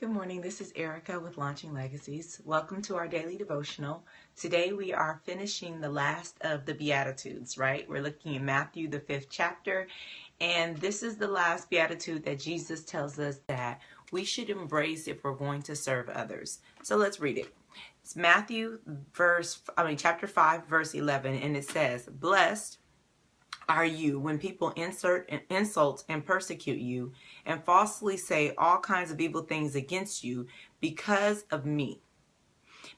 Good morning, this is Erica with Launching Legacies. Welcome to our daily devotional. Today we are finishing the last of the Beatitudes, right? We're looking at Matthew, the 5th chapter, and this is the last Beatitude that Jesus tells us that we should embrace if we're going to serve others. So let's read it. It's Matthew chapter 5, verse 11, and it says, "Blessed are you when people insult and persecute you and falsely say all kinds of evil things against you because of me.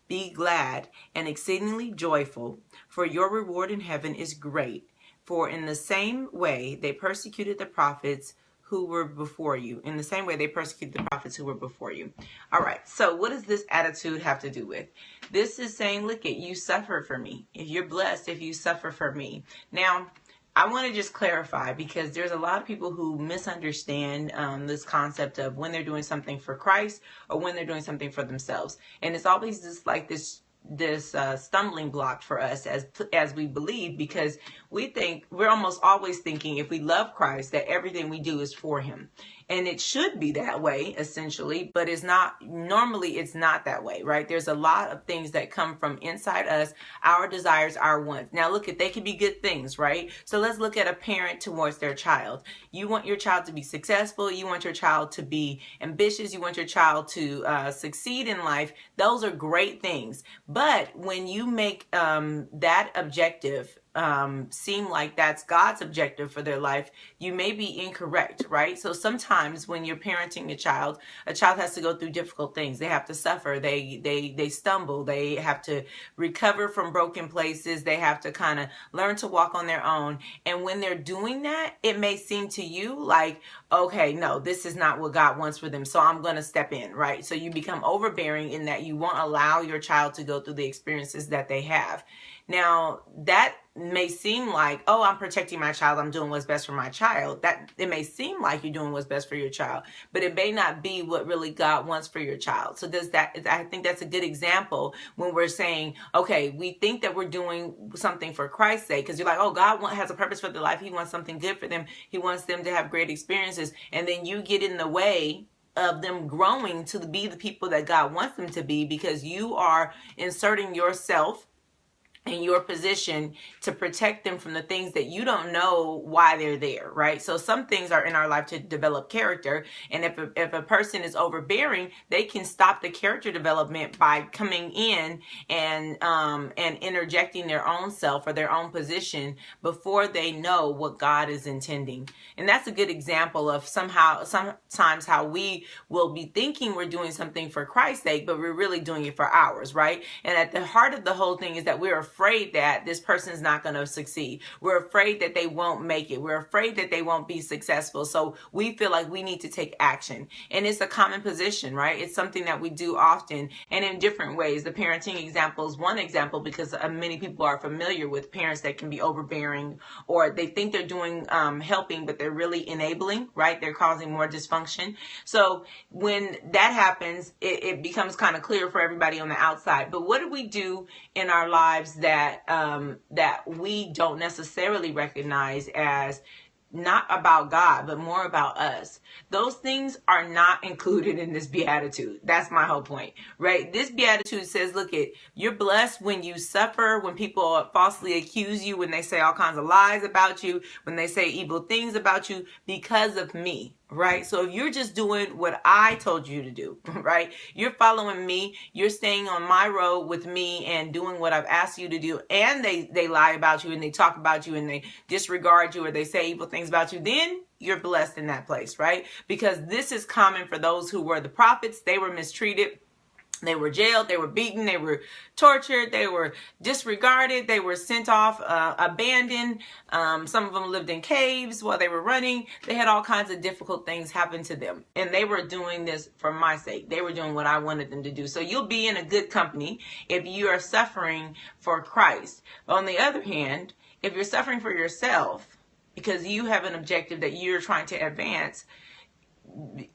Be glad and exceedingly joyful, for your reward in heaven is great. For in the same way they persecuted the prophets who were before you." In the same way they persecuted the prophets who were before you. All right, so what does this attitude have to do with? This is saying, look, you suffer for me. If you're blessed, if you suffer for me. Now, I want to just clarify, because there's a lot of people who misunderstand this concept of when they're doing something for Christ or when they're doing something for themselves. And it's always just like this stumbling block for us as we believe, because we're almost always thinking if we love Christ that everything we do is for him. And it should be that way, essentially, but it's not that way, right? There's a lot of things that come from inside us, our desires, our wants. Now look, they can be good things, right? So let's look at a parent towards their child. You want your child to be successful, you want your child to be ambitious, you want your child to succeed in life. Those are great things. But when you make that objective seem like that's God's objective for their life, you may be incorrect, right? So sometimes when you're parenting a child has to go through difficult things. They have to suffer. They stumble. They have to recover from broken places. They have to kind of learn to walk on their own. And when they're doing that, it may seem to you like, okay, no, this is not what God wants for them, so I'm going to step in, right? So you become overbearing in that you won't allow your child to go through the experiences that they have. Now, that may seem like, oh, I'm protecting my child, I'm doing what's best for my child. That it may seem like you're doing what's best for your child, but it may not be what really God wants for your child. So I think that's a good example when we're saying, okay, we think that we're doing something for Christ's sake, because you're like, oh, God has a purpose for their life. He wants something good for them. He wants them to have great experiences. And then you get in the way of them growing to be the people that God wants them to be, because you are inserting yourself in your position to protect them from the things that you don't know why they're there, right? So some things are in our life to develop character, and if a person is overbearing, they can stop the character development by coming in and interjecting their own self or their own position before they know what God is intending. And that's a good example of sometimes how we will be thinking we're doing something for Christ's sake, but we're really doing it for ours, right? And at the heart of the whole thing is that we're afraid that this person's not going to succeed. We're afraid that they won't make it. We're afraid that they won't be successful. So we feel like we need to take action. And it's a common position, right? It's something that we do often and in different ways. The parenting example is one example, because many people are familiar with parents that can be overbearing, or they think they're doing helping, but they're really enabling, right? They're causing more dysfunction. So when that happens, it becomes kind of clear for everybody on the outside. But what do we do in our lives that we don't necessarily recognize as not about God, but more about us? Those things are not included in this beatitude. That's my whole point, right? This beatitude says, look, you're blessed when you suffer, when people falsely accuse you, when they say all kinds of lies about you, when they say evil things about you because of me. Right? So if you're just doing what I told you to do, right? You're following me, you're staying on my road with me and doing what I've asked you to do, and they lie about you and they talk about you and they disregard you or they say evil things about you, then you're blessed in that place, right? Because this is common for those who were the prophets. They were mistreated. They were jailed, they were beaten, they were tortured, they were disregarded, they were sent off, abandoned. Some of them lived in caves while they were running. They had all kinds of difficult things happen to them. And they were doing this for my sake. They were doing what I wanted them to do. So you'll be in a good company if you are suffering for Christ. But on the other hand, if you're suffering for yourself because you have an objective that you're trying to advance,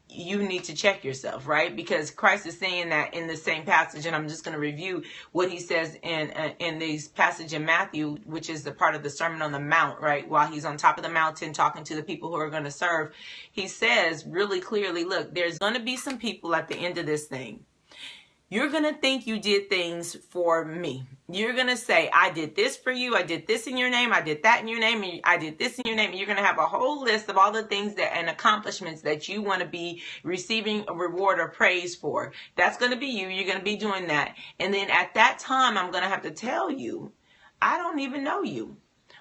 you need to check yourself, right? Because Christ is saying that in the same passage, and I'm just going to review what he says in this passage in Matthew, which is the part of the Sermon on the Mount, right? While he's on top of the mountain talking to the people who are going to serve, he says really clearly, look, there's going to be some people at the end of this thing. You're going to think you did things for me. You're going to say, I did this for you. I did this in your name. I did that in your name. And I did this in your name. And you're going to have a whole list of all the things that and accomplishments that you want to be receiving a reward or praise for. That's going to be you. You're going to be doing that. And then at that time, I'm going to have to tell you, I don't even know you.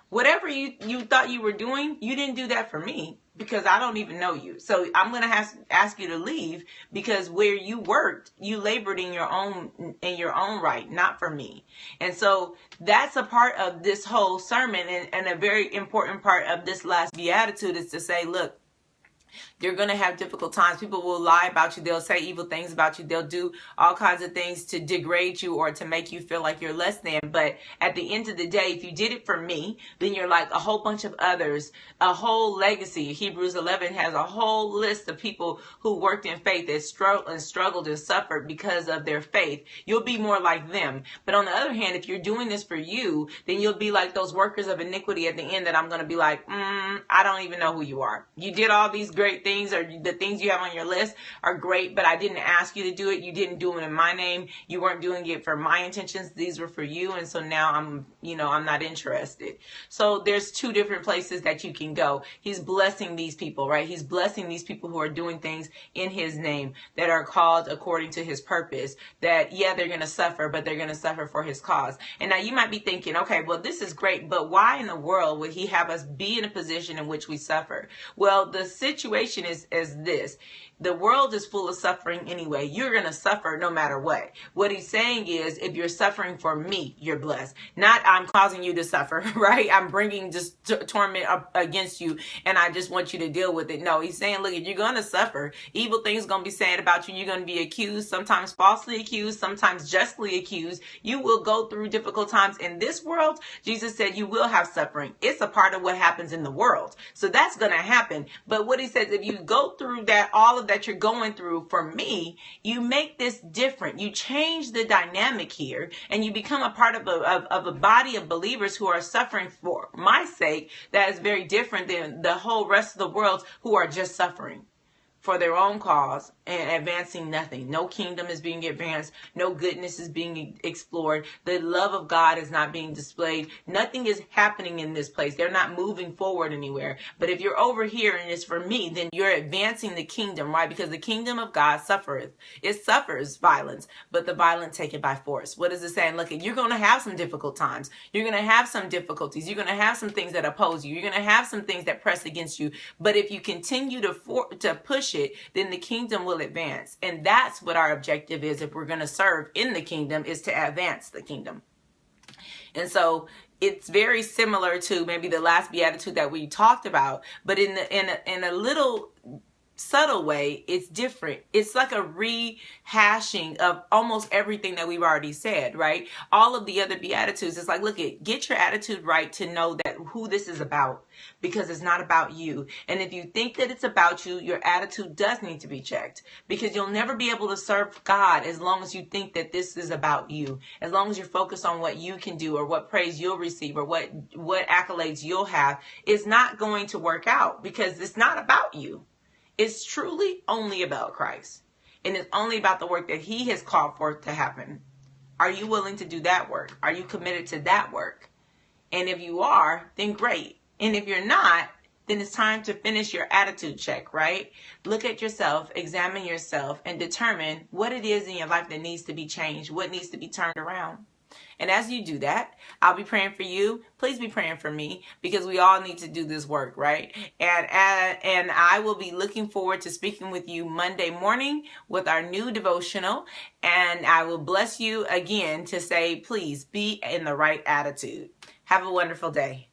Whatever you thought you were doing, you didn't do that for me, because I don't even know you. So I'm going to ask you to leave, because where you worked, you labored in your own right, not for me. And so that's a part of this whole sermon, and a very important part of this last beatitude is to say, look, you're going to have difficult times. People will lie about you. They'll say evil things about you. They'll do all kinds of things to degrade you or to make you feel like you're less than. But at the end of the day, if you did it for me, then you're like a whole bunch of others, a whole legacy. Hebrews 11 has a whole list of people who worked in faith that struggled and suffered because of their faith. You'll be more like them. But on the other hand, if you're doing this for you, then you'll be like those workers of iniquity at the end that I'm going to be like, I don't even know who you are. You did all these great things, or the things you have on your list are great, but I didn't ask you to do it. You didn't do it in my name. You weren't doing it for my intentions. These were for you. And so now I'm not interested. So there's two different places that you can go. He's blessing these people, right? He's blessing these people who are doing things in his name, that are called according to his purpose, that, yeah, they're going to suffer, but they're going to suffer for his cause. And now you might be thinking, okay, well, this is great, but why in the world would he have us be in a position in which we suffer? Well, the situation is this. The world is full of suffering anyway. You're going to suffer no matter what. What he's saying is, if you're suffering for me, you're blessed. Not I'm causing you to suffer, right? I'm bringing just torment up against you, and I just want you to deal with it. No, he's saying, look, if you're going to suffer, evil things are going to be said about you. You're going to be accused, sometimes falsely accused, sometimes justly accused. You will go through difficult times in this world. Jesus said you will have suffering. It's a part of what happens in the world. So that's going to happen. But what he says, if you go through that, all of that you're going through for me, you make this different. You change the dynamic here, and you become a part of a body of believers who are suffering for my sake. That is very different than the whole rest of the world who are just suffering for their own cause and advancing nothing. No kingdom is being advanced. No goodness is being explored. The love of God is not being displayed. Nothing is happening in this place. They're not moving forward anywhere. But if you're over here and it's for me, then you're advancing the kingdom, right? Because the kingdom of God suffereth. It suffers violence, but the violent take it by force. What is it saying? Look, you're going to have some difficult times. You're going to have some difficulties. You're going to have some things that oppose you. You're going to have some things that press against you. But if you continue to push it, then the kingdom will advance. And that's what our objective is. If we're going to serve in the kingdom, is to advance the kingdom. And so it's very similar to maybe the last beatitude that we talked about, but in a little subtle way, it's different. It's like a rehashing of almost everything that we've already said, right? All of the other beatitudes, it's like, look, get your attitude right to know that who this is about, because it's not about you. And if you think that it's about you, your attitude does need to be checked, because you'll never be able to serve God as long as you think that this is about you. As long as you're focused on what you can do, or what praise you'll receive, or what accolades you'll have, it's not going to work out, because it's not about you. It's truly only about Christ. And it's only about the work that he has called for to happen. Are you willing to do that work? Are you committed to that work? And if you are, then great. And if you're not, then it's time to finish your attitude check, right? Look at yourself, examine yourself, and determine what it is in your life that needs to be changed, what needs to be turned around. And as you do that, I'll be praying for you. Please be praying for me, because we all need to do this work, right? And I will be looking forward to speaking with you Monday morning with our new devotional. And I will bless you again to say, please be in the right attitude. Have a wonderful day.